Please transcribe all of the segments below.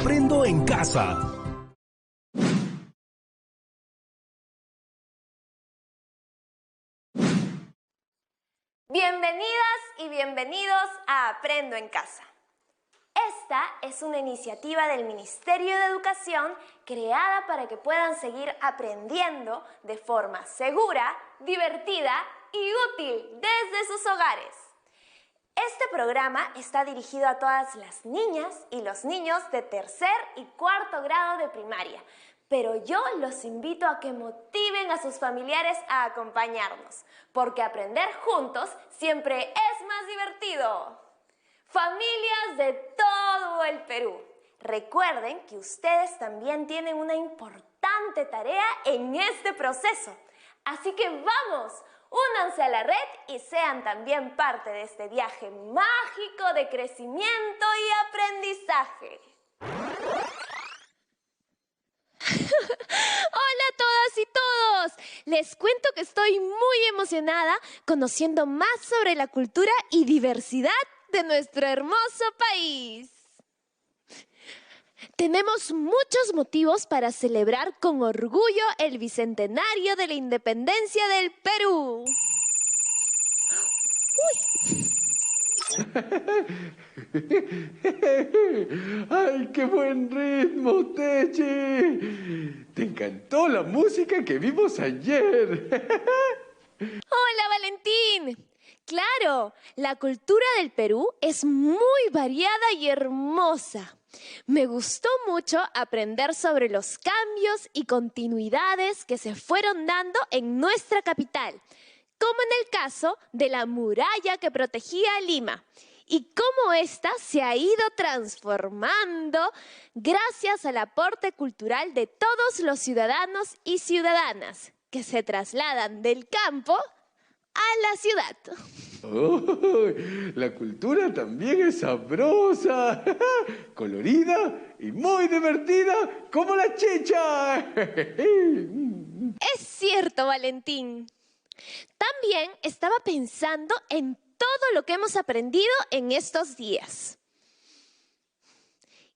Aprendo en casa. Bienvenidas y bienvenidos a Aprendo en Casa. Esta es una iniciativa del Ministerio de Educación creada para que puedan seguir aprendiendo de forma segura, divertida y útil desde sus hogares. Este programa está dirigido a todas las niñas y los niños de tercer y cuarto grado de primaria, pero yo los invito a que motiven a sus familiares a acompañarnos, porque aprender juntos siempre es más divertido. Familias de todo el Perú, recuerden que ustedes también tienen una importante tarea en este proceso. Así que vamos, únanse a la red y sean también parte de este viaje mágico de crecimiento y aprendizaje. Hola a todas y todos. Les cuento que estoy muy emocionada conociendo más sobre la cultura y diversidad de nuestro hermoso país. Tenemos muchos motivos para celebrar con orgullo el bicentenario de la independencia del Perú. ¡Ay, qué buen ritmo, Techi! ¿Te encantó la música que vimos ayer? Hola, Valentín. Claro, la cultura del Perú es muy variada y hermosa. Me gustó mucho aprender sobre los cambios y continuidades que se fueron dando en nuestra capital, como en el caso de la muralla que protegía a Lima, y cómo ésta se ha ido transformando gracias al aporte cultural de todos los ciudadanos y ciudadanas que se trasladan del campo a la ciudad. ¡Oh! La cultura también es sabrosa, colorida y muy divertida como la chicha. Es cierto, Valentín. También estaba pensando en todo lo que hemos aprendido en estos días.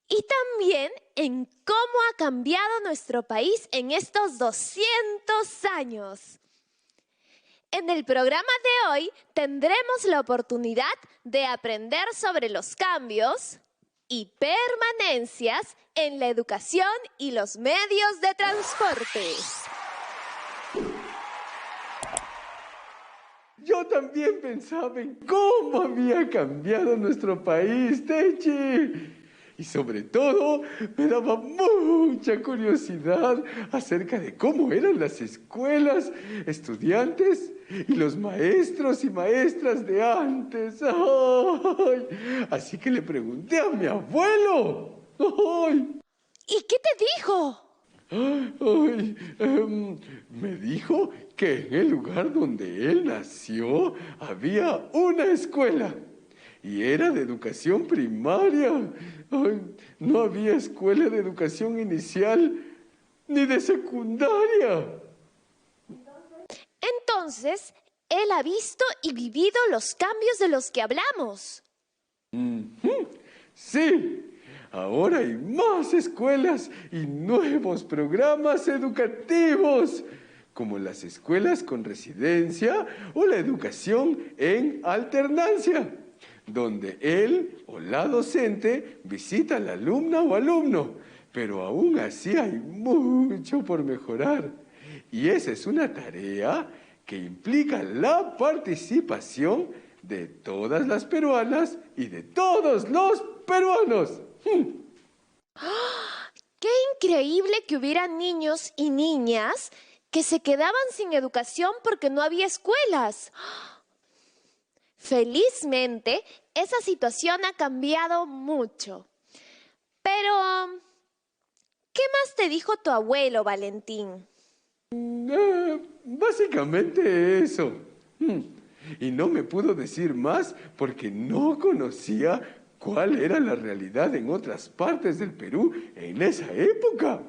Y también en cómo ha cambiado nuestro país en estos 200 años. En el programa de hoy tendremos la oportunidad de aprender sobre los cambios y permanencias en la educación y los medios de transporte. Yo también pensaba en cómo había cambiado nuestro país, Techi. Y sobre todo, me daba mucha curiosidad acerca de cómo eran las escuelas, estudiantes y los maestros y maestras de antes. ¡Ay! Así que le pregunté a mi abuelo. ¡Ay! ¿Y qué te dijo? Ay, me dijo que en el lugar donde él nació había una escuela y era de educación primaria. Ay, no había escuela de educación inicial ni de secundaria. Entonces, él ha visto y vivido los cambios de los que hablamos. Sí. Ahora hay más escuelas y nuevos programas educativos, como las escuelas con residencia o la educación en alternancia, donde él o la docente visita a la alumna o alumno, pero aún así hay mucho por mejorar. Y esa es una tarea que implica la participación de todas las peruanas y de todos los peruanos. ¡Qué increíble que hubiera niños y niñas que se quedaban sin educación porque no había escuelas! Felizmente, esa situación ha cambiado mucho. Pero, ¿qué más te dijo tu abuelo, Valentín? Básicamente eso. Y no me pudo decir más porque no conocía cuál era la realidad en otras partes del Perú en esa época.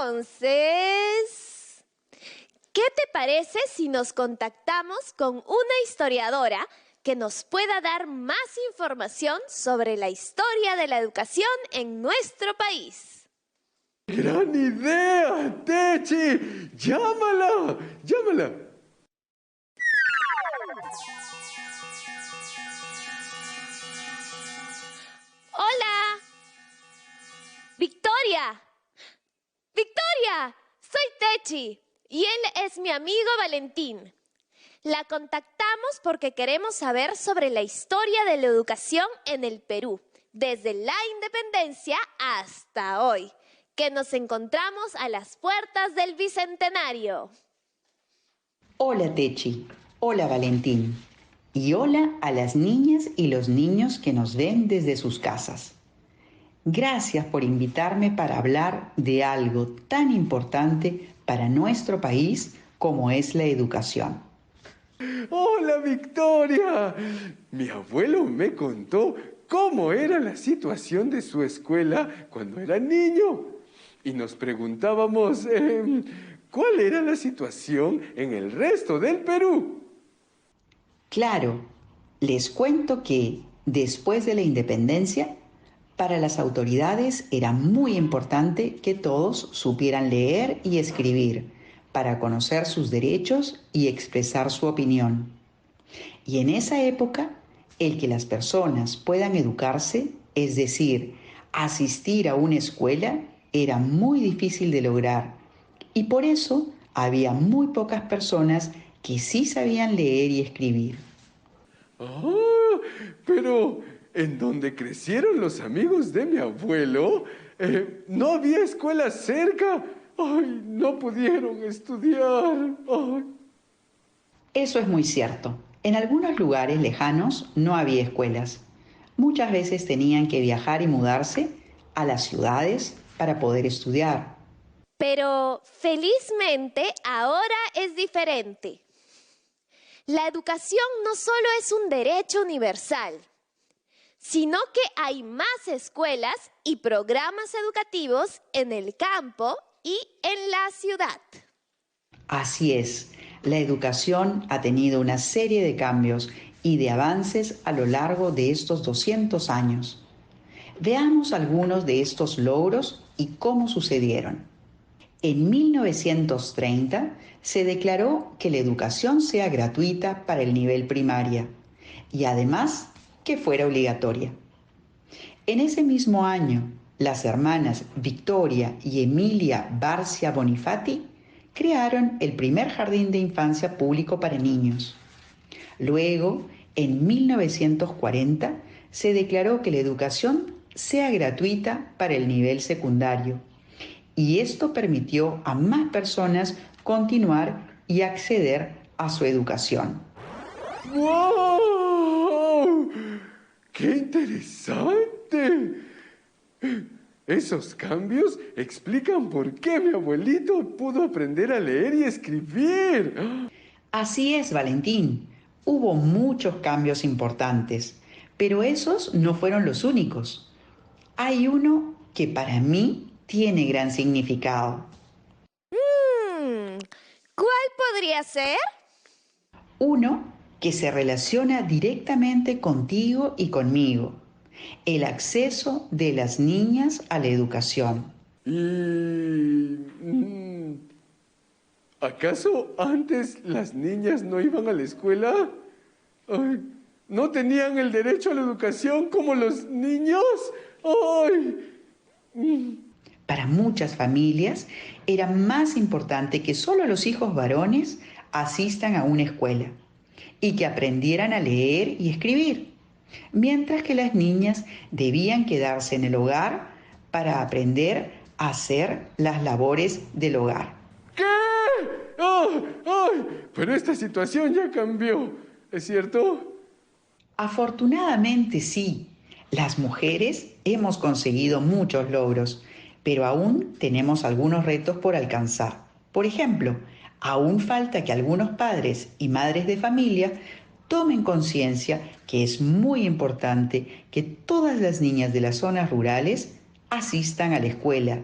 Entonces, ¿qué te parece si nos contactamos con una historiadora que nos pueda dar más información sobre la historia de la educación en nuestro país. ¡Gran idea, Techi! ¡Llámala! ¡Llámala! ¡Hola! ¡Victoria! ¡Victoria! Soy Techi y él es mi amigo Valentín. La contactamos porque queremos saber sobre la historia de la educación en el Perú, desde la independencia hasta hoy, que nos encontramos a las puertas del Bicentenario. Hola Techi, hola Valentín y hola a las niñas y los niños que nos ven desde sus casas. Gracias por invitarme para hablar de algo tan importante para nuestro país como es la educación. ¡Hola, Victoria! Mi abuelo me contó cómo era la situación de su escuela cuando era niño. Y nos preguntábamos, ¿cuál era la situación en el resto del Perú? Claro, les cuento que después de la independencia, para las autoridades era muy importante que todos supieran leer y escribir para conocer sus derechos y expresar su opinión. Y en esa época, el que las personas puedan educarse, es decir, asistir a una escuela, era muy difícil de lograr. Y por eso había muy pocas personas que sí sabían leer y escribir. Ah, pero en donde crecieron los amigos de mi abuelo, no había escuela cerca. ¡Ay, no pudieron estudiar! ¡Ay! Eso es muy cierto. En algunos lugares lejanos no había escuelas. Muchas veces tenían que viajar y mudarse a las ciudades para poder estudiar. Pero felizmente ahora es diferente. La educación no solo es un derecho universal, sino que hay más escuelas y programas educativos en el campo y en la ciudad. Así es, la educación ha tenido una serie de cambios y de avances a lo largo de estos 200 años. Veamos algunos de estos logros y cómo sucedieron. En 1930 se declaró que la educación sea gratuita para el nivel primaria y además que fuera obligatoria. En ese mismo año, las hermanas Victoria y Emilia Barcia Bonifati crearon el primer jardín de infancia público para niños. Luego, en 1940, se declaró que la educación sea gratuita para el nivel secundario. Y esto permitió a más personas continuar y acceder a su educación. ¡Wow! ¡Qué interesante! Esos cambios explican por qué mi abuelito pudo aprender a leer y escribir. Así es, Valentín. Hubo muchos cambios importantes, pero esos no fueron los únicos. Hay uno que para mí tiene gran significado. ¿Cuál podría ser? Uno que se relaciona directamente contigo y conmigo. El acceso de las niñas a la educación. ¿Acaso antes las niñas no iban a la escuela? Ay, ¿no tenían el derecho a la educación como los niños? ¡Ay! Para muchas familias era más importante que solo los hijos varones asistan a una escuela y que aprendieran a leer y escribir, mientras que las niñas debían quedarse en el hogar para aprender a hacer las labores del hogar. ¿Qué? ¡Ay! ¡Ay! Pero esta situación ya cambió, ¿es cierto? Afortunadamente sí, las mujeres hemos conseguido muchos logros, pero aún tenemos algunos retos por alcanzar. Por ejemplo, aún falta que algunos padres y madres de familia tomen conciencia que es muy importante que todas las niñas de las zonas rurales asistan a la escuela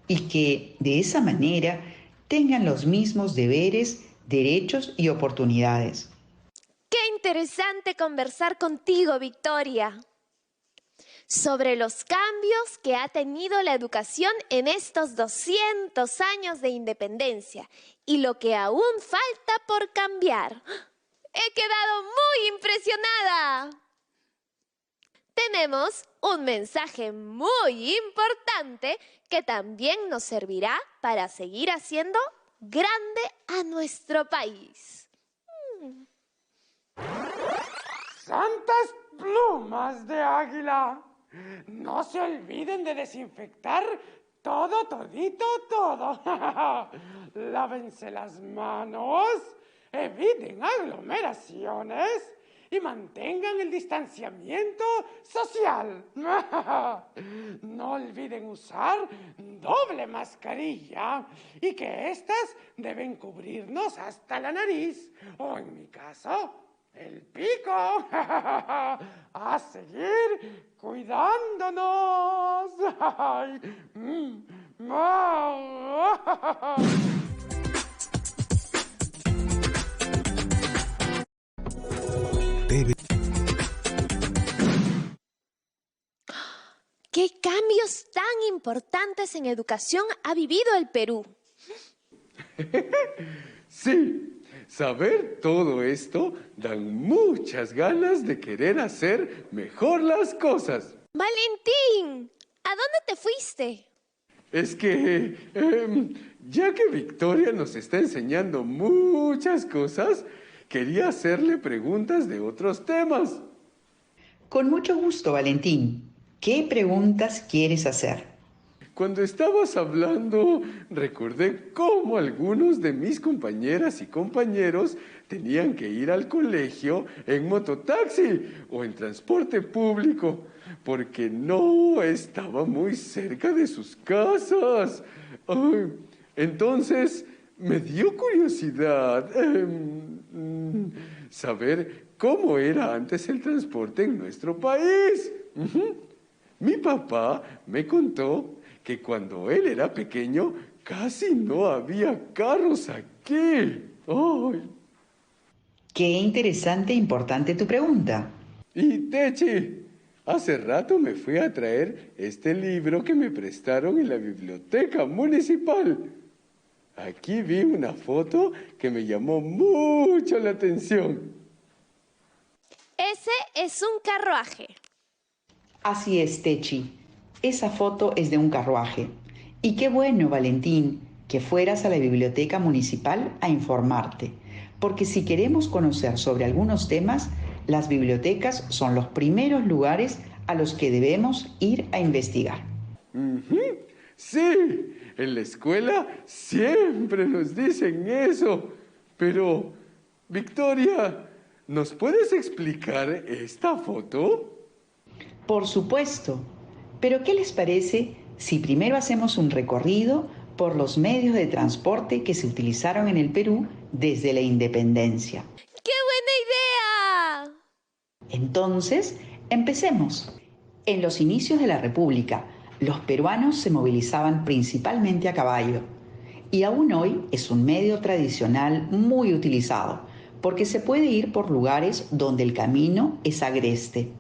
y que de esa manera tengan los mismos deberes, derechos y oportunidades. ¡Qué interesante conversar contigo, Victoria, sobre los cambios que ha tenido la educación en estos 200 años de independencia y lo que aún falta por cambiar. ¡He quedado muy impresionada! Tenemos un mensaje muy importante que también nos servirá para seguir haciendo grande a nuestro país. ¡Santas plumas de águila! No se olviden de desinfectar todo, todito, todo. Lávense las manos, eviten aglomeraciones y mantengan el distanciamiento social. No olviden usar doble mascarilla y que estas deben cubrirnos hasta la nariz o, en mi caso, el pico. A seguir cuidándonos. ¿Qué cambios tan importantes en educación ha vivido el Perú? Sí, saber todo esto dan muchas ganas de querer hacer mejor las cosas. Valentín, ¿a dónde te fuiste? Es que, ya que Victoria nos está enseñando muchas cosas, quería hacerle preguntas de otros temas. Con mucho gusto, Valentín. ¿Qué preguntas quieres hacer? Cuando estabas hablando, recordé cómo algunos de mis compañeras y compañeros tenían que ir al colegio en mototaxi o en transporte público, porque no estaba muy cerca de sus casas. Ay, entonces, me dio curiosidad saber cómo era antes el transporte en nuestro país. Mi papá me contó que cuando él era pequeño casi no había carros aquí. ¡Ay! Qué interesante e importante tu pregunta. Y Techi, hace rato me fui a traer este libro que me prestaron en la biblioteca municipal. Aquí vi una foto que me llamó mucho la atención. Ese es un carruaje. Así es, Techi. Esa foto es de un carruaje. Y qué bueno, Valentín, que fueras a la biblioteca municipal a informarte, porque si queremos conocer sobre algunos temas, las bibliotecas son los primeros lugares a los que debemos ir a investigar. Sí, en la escuela siempre nos dicen eso. Pero, Victoria, ¿nos puedes explicar esta foto? Por supuesto. Pero ¿qué les parece si primero hacemos un recorrido por los medios de transporte que se utilizaron en el Perú desde la independencia? ¡Qué buena idea! Entonces, empecemos. En los inicios de la República, los peruanos se movilizaban principalmente a caballo, y aún hoy es un medio tradicional muy utilizado, porque se puede ir por lugares donde el camino es agreste.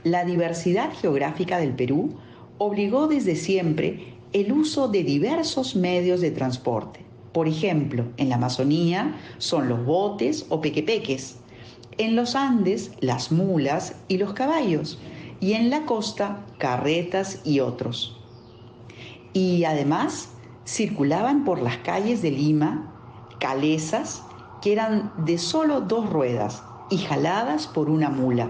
La diversidad geográfica del Perú obligó desde siempre el uso de diversos medios de transporte. Por ejemplo, en la Amazonía son los botes o pequepeques, en los Andes las mulas y los caballos, y en la costa carretas y otros. Y además circulaban por las calles de Lima calesas que eran de solo 2 ruedas y jaladas por una mula.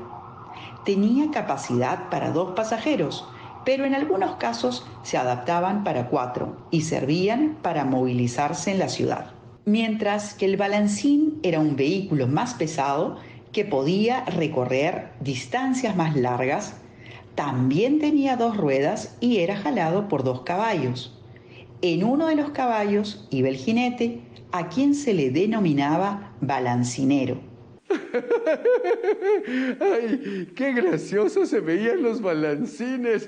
Tenía capacidad para 2 pasajeros, pero en algunos casos se adaptaban para 4 y servían para movilizarse en la ciudad. Mientras que el balancín era un vehículo más pesado que podía recorrer distancias más largas, también tenía 2 ruedas y era jalado por 2 caballos. En uno de los caballos iba el jinete, a quien se le denominaba balancinero. ¡Ay, qué graciosos se veían los balancines!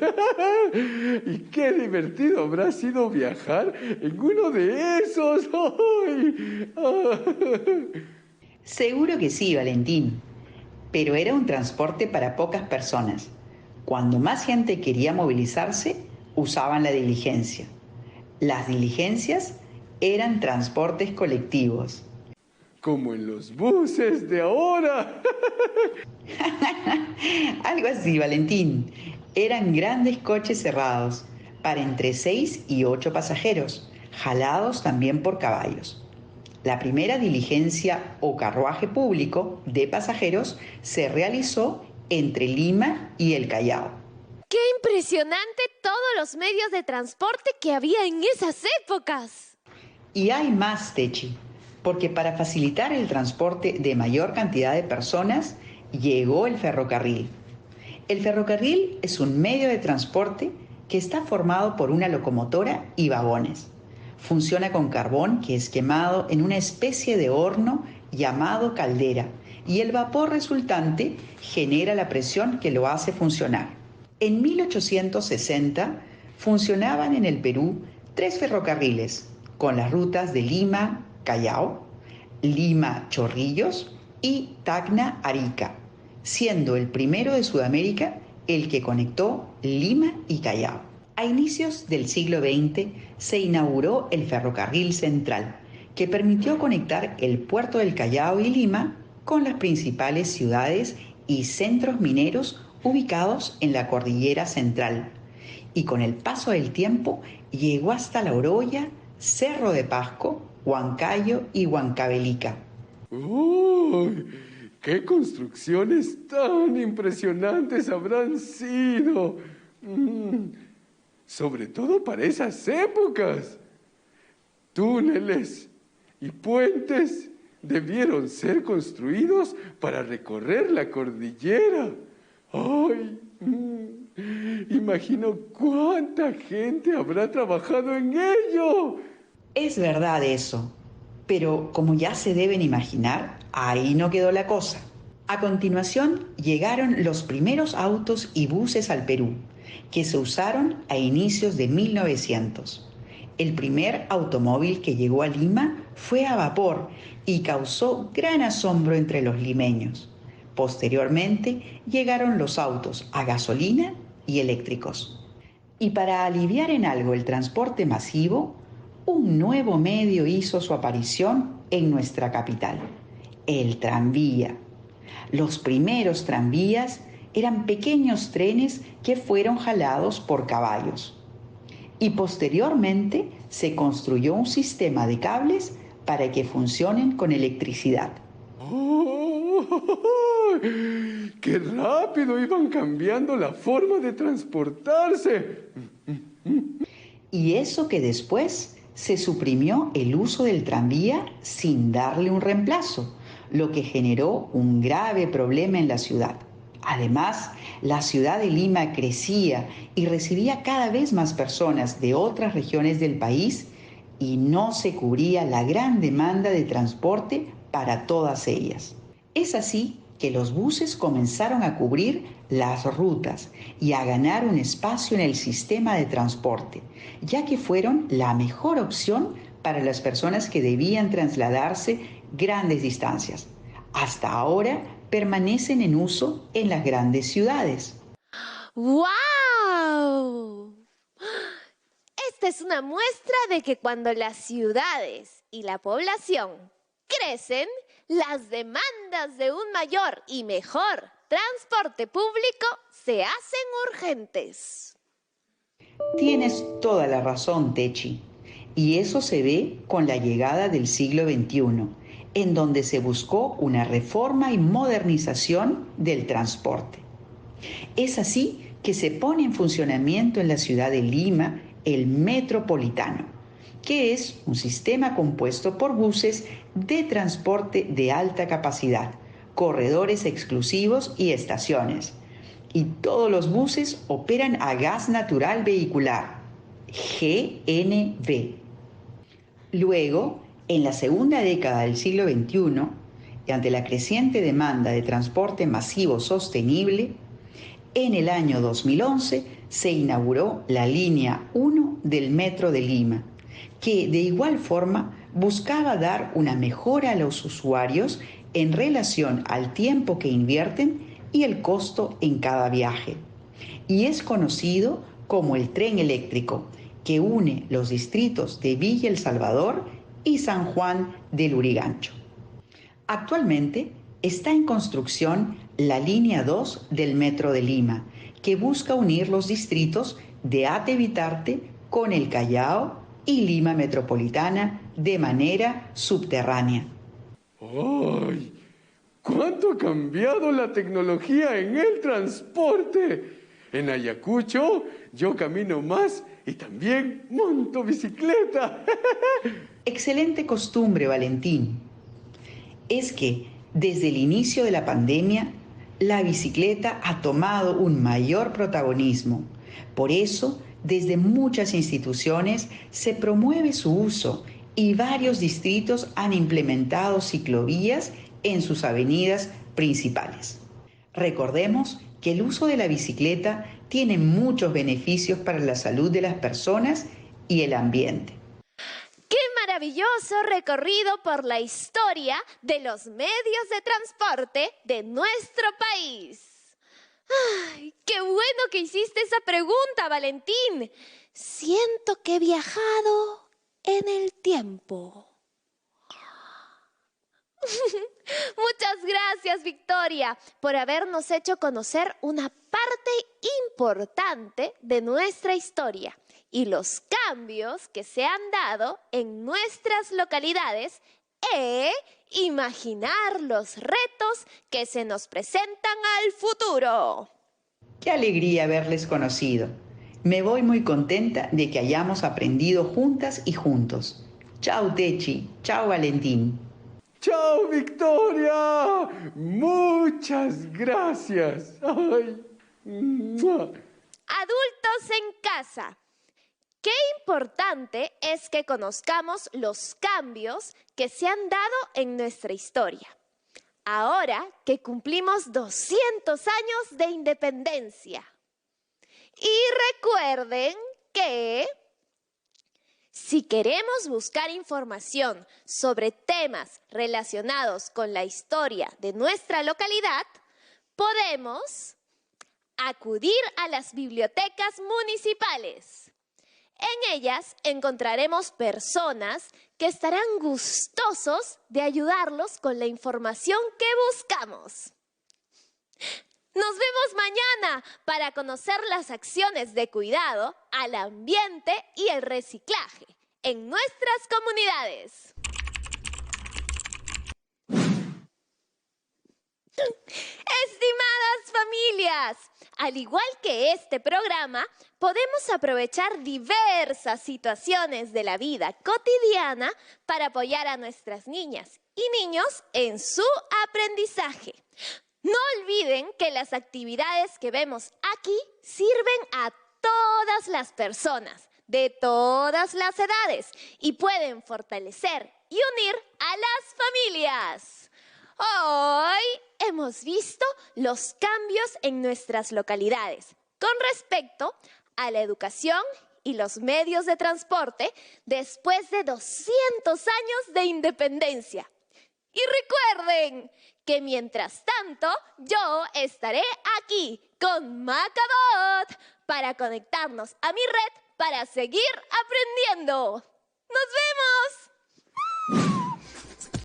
¡Y qué divertido habrá sido viajar en uno de esos! ¡Ay! Seguro que sí, Valentín. pero era un transporte para pocas personas. Cuando más gente quería movilizarse, usaban la diligencia. Las diligencias eran transportes colectivos. Como en los buses de ahora. Algo así, Valentín. Eran grandes coches cerrados para entre 6 y 8 pasajeros, jalados también por caballos. La primera diligencia o carruaje público de pasajeros se realizó entre Lima y el Callao. ¡Qué impresionante todos los medios de transporte que había en esas épocas! Y hay más, Techi, porque para facilitar el transporte de mayor cantidad de personas, llegó el ferrocarril. El ferrocarril es un medio de transporte que está formado por una locomotora y vagones. Funciona con carbón que es quemado en una especie de horno llamado caldera, y el vapor resultante genera la presión que lo hace funcionar. En 1860 funcionaban en el Perú 3 ferrocarriles con las rutas de Lima, Callao, Lima, Chorrillos y Tacna, Arica, siendo el primero de Sudamérica el que conectó Lima y Callao. A inicios del siglo XX se inauguró el Ferrocarril Central, que permitió conectar el puerto del Callao y Lima con las principales ciudades y centros mineros ubicados en la cordillera central. Y con el paso del tiempo llegó hasta La Oroya, Cerro de Pasco, Huancayo y Huancavelica. ¡Uy! ¡Qué construcciones tan impresionantes habrán sido! Sobre todo para esas épocas. Túneles y puentes debieron ser construidos para recorrer la cordillera. ¡Ay! Imagino cuánta gente habrá trabajado en ello. Es verdad eso, pero como ya se deben imaginar, ahí no quedó la cosa. A continuación llegaron los primeros autos y buses al Perú, que se usaron a inicios de 1900. El primer automóvil que llegó a Lima fue a vapor y causó gran asombro entre los limeños. Posteriormente llegaron los autos a gasolina y eléctricos. Y para aliviar en algo el transporte masivo, un nuevo medio hizo su aparición en nuestra capital, el tranvía. Los primeros tranvías eran pequeños trenes que fueron jalados por caballos. Y posteriormente se construyó un sistema de cables para que funcionen con electricidad. ¡Oh! ¡Qué rápido iban cambiando la forma de transportarse! Y eso que después se suprimió el uso del tranvía sin darle un reemplazo, lo que generó un grave problema en la ciudad. Además, la ciudad de Lima crecía y recibía cada vez más personas de otras regiones del país y no se cubría la gran demanda de transporte para todas ellas. Es así que los buses comenzaron a cubrir las rutas y a ganar un espacio en el sistema de transporte, ya que fueron la mejor opción para las personas que debían trasladarse grandes distancias. Hasta ahora permanecen en uso en las grandes ciudades. ¡Wow! Esta es una muestra de que cuando las ciudades y la población crecen, las demandas de un mayor y mejor transporte público se hacen urgentes. Tienes toda la razón, Techi, y eso se ve con la llegada del siglo XXI, en donde se buscó una reforma y modernización del transporte. Es así que se pone en funcionamiento en la ciudad de Lima el Metropolitano, que es un sistema compuesto por buses de transporte de alta capacidad, corredores exclusivos y estaciones. Y todos los buses operan a gas natural vehicular, GNV. Luego, en la segunda década del siglo XXI, y ante la creciente demanda de transporte masivo sostenible, en el año 2011 se inauguró la línea 1 del Metro de Lima, que de igual forma buscaba dar una mejora a los usuarios en relación al tiempo que invierten y el costo en cada viaje. Y es conocido como el tren eléctrico, que une los distritos de Villa El Salvador y San Juan del Lurigancho. Actualmente está en construcción la línea 2 del Metro de Lima, que busca unir los distritos de Atevitarte con el Callao y Lima Metropolitana de manera subterránea. ¡Ay! ¿Cuánto ha cambiado la tecnología en el transporte? En Ayacucho yo camino más y también monto bicicleta. Excelente costumbre, Valentín. Es que desde el inicio de la pandemia, la bicicleta ha tomado un mayor protagonismo. Por eso, desde muchas instituciones se promueve su uso y varios distritos han implementado ciclovías en sus avenidas principales. Recordemos que el uso de la bicicleta tiene muchos beneficios para la salud de las personas y el ambiente. ¡Qué maravilloso recorrido por la historia de los medios de transporte de nuestro país! ¡Ay, qué bueno que hiciste esa pregunta, Valentín! Siento que he viajado en el tiempo. Muchas gracias, Victoria, por habernos hecho conocer una parte importante de nuestra historia y los cambios que se han dado en nuestras localidades e imaginar los retos que se nos presentan al futuro. ¡Qué alegría haberles conocido! Me voy muy contenta de que hayamos aprendido juntas y juntos. Chao, Techi. Chao, Valentín. ¡Chao, Victoria! ¡Muchas gracias! ¡Ay! ¡Mua! Adultos en casa. Qué importante es que conozcamos los cambios que se han dado en nuestra historia. Ahora que cumplimos 200 años de independencia. Y recuerden que si queremos buscar información sobre temas relacionados con la historia de nuestra localidad, podemos acudir a las bibliotecas municipales. En ellas encontraremos personas que estarán gustosos de ayudarlos con la información que buscamos. Nos vemos mañana para conocer las acciones de cuidado al ambiente y el reciclaje en nuestras comunidades. Estimadas familias, al igual que este programa, podemos aprovechar diversas situaciones de la vida cotidiana para apoyar a nuestras niñas y niños en su aprendizaje. No olviden que las actividades que vemos aquí sirven a todas las personas, de todas las edades, y pueden fortalecer y unir a las familias. Hoy hemos visto los cambios en nuestras localidades con respecto a la educación y los medios de transporte después de 200 años de independencia. Y recuerden que mientras tanto yo estaré aquí con Macabot para conectarnos a mi red para seguir aprendiendo. ¡Nos vemos!